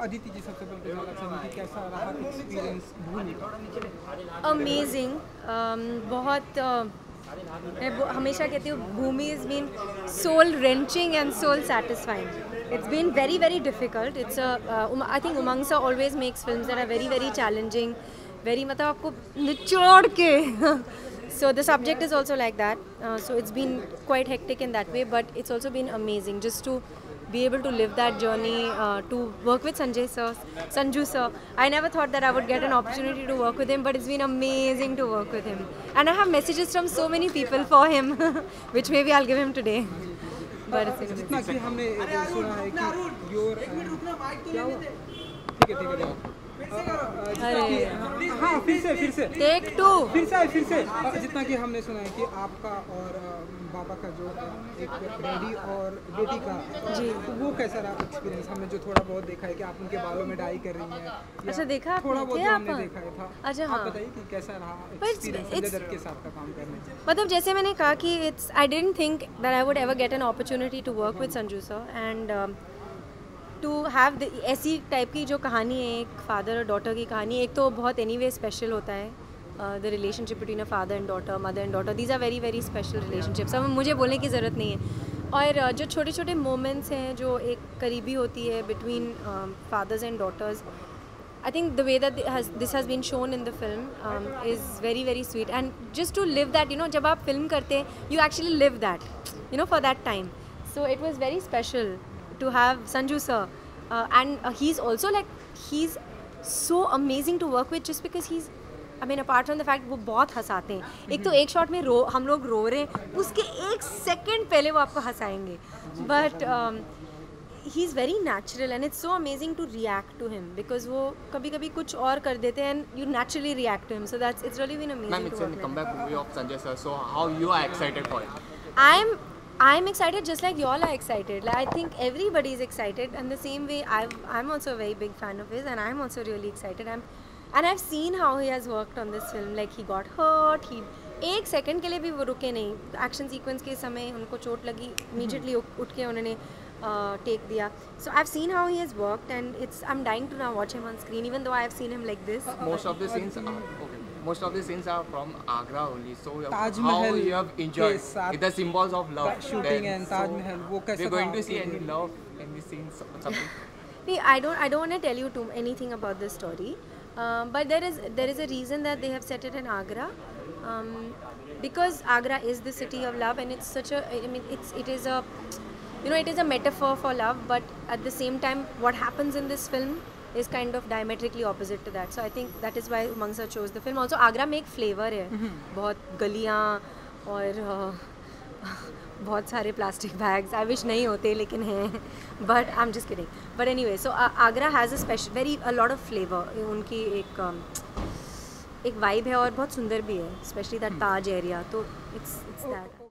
अदिति जी, सबसे पहले तो जानना चाहूँगी कि कैसा रहा एक्सपीरियंस भूमि का? अमेजिंग। बहुत मैं हमेशा कहती हूँ Bhumi is been soul enriching and soul satisfying. It's been very very difficult. It's I think Umang sir always makes films that are very very challenging, very मतलब आपको निचोड़ के so the subject is also like that. So it's been quite hectic in that way, but it's also been amazing just to be able to live that journey, to work with Sanju sir. I never thought that I would get an opportunity to work with him, but it's been amazing to work with him. And I have messages from so many people for him, which maybe I'll give him today. But it's been जितना कि हमने सुना है कि your क्या हुआ? ठीक है अरे हाँ, फिर से टेक टू फिर से जितना कि हमने सुना है कि आपका और बाबा का जो एक डैडी और बेटी का जी, तो वो कैसा रहा एक्सपीरियंस? हमने जो थोड़ा बहुत देखा है कि आप उनके बालों में डाई कर रही हैं। अच्छा, देखा थोड़ा बहुत थे जो आप? हमने देखा है था। अच्छा, आप हाँ। बताइए कि कैसा रहा But एक्सपीरियंस संजय दत्त के साथ का काम करने में? मतलब जैसे मैंने कहा कि it's I didn't think that I would ever get an opportunity to work with Sanju sir and to have ऐसी टाइप की जो कहानी है, एक फादर और डॉटर की कहानी, एक तो बहुत एनीवे स्पेशल होता है the relationship between a father and daughter, mother and daughter. These are very very special relationships. अब मुझे बोलने की ज़रूरत नहीं है. और जो छोटे छोटे मोमेंट्स हैं जो एक करीबी होती है between fathers and daughters, I think the way that this has been shown in the film is very very sweet, and just to live that, you know, जब आप film करते हैं you actually live that, you know, for that time. So it was very special to have Sanju sir, and he's also like, he's so amazing to work with just because he's, I mean, apart from the fact वो बहुत हंसाते हैं. एक तो एक shot में हम लोग रो रहे हैं, उसके एक सेकंड पहले वो आपको हंसाएंगे. But he's very natural and it's so amazing to react to him because वो कभी-कभी कुछ और कर देते हैं and you naturally react to him. So it's really been amazing. Ma'am, it's a comeback movie of Sanjay sir. So how you are excited for it? I'm excited just like y'all are excited. Like, I think everybody is excited, and the same way I'm also a very big fan of his, and I'm also really excited. And I've seen how he has worked on this film. Like he got hurt. He एक second के लिए भी वो रुके नहीं. Action sequence के समय उनको चोट लगी, इमीडिएटली उठ के उन्होंने take दिया. So I've seen how he has worked, and I'm dying to now watch him on screen, even though I have seen him like this. Most of the scenes are okay. Most of the scenes are from Agra only. So Taj how Mahal you have enjoyed के साथ the symbols of love shooting there. and Taj Mahal, वो कैसा We're going था to see आपके any लिए? love in the scenes or something. See, I don't want to tell you anything about this story, but there is a reason that they have set it in Agra, because Agra is the city of love, and it's such a, I mean, it is a, you know, it is a metaphor for love, but at the same time what happens in this film is kind of diametrically opposite to that. So I think that is why Umang sir chose the film. Also Agra में एक flavor है, बहुत गलियाँ और बहुत सारे plastic bags. I wish नहीं होते लेकिन हैं. But I'm just kidding. But anyway, so Agra has a lot of flavor. उनकी एक vibe है और बहुत सुंदर भी है, especially that Taj area. तो it's that.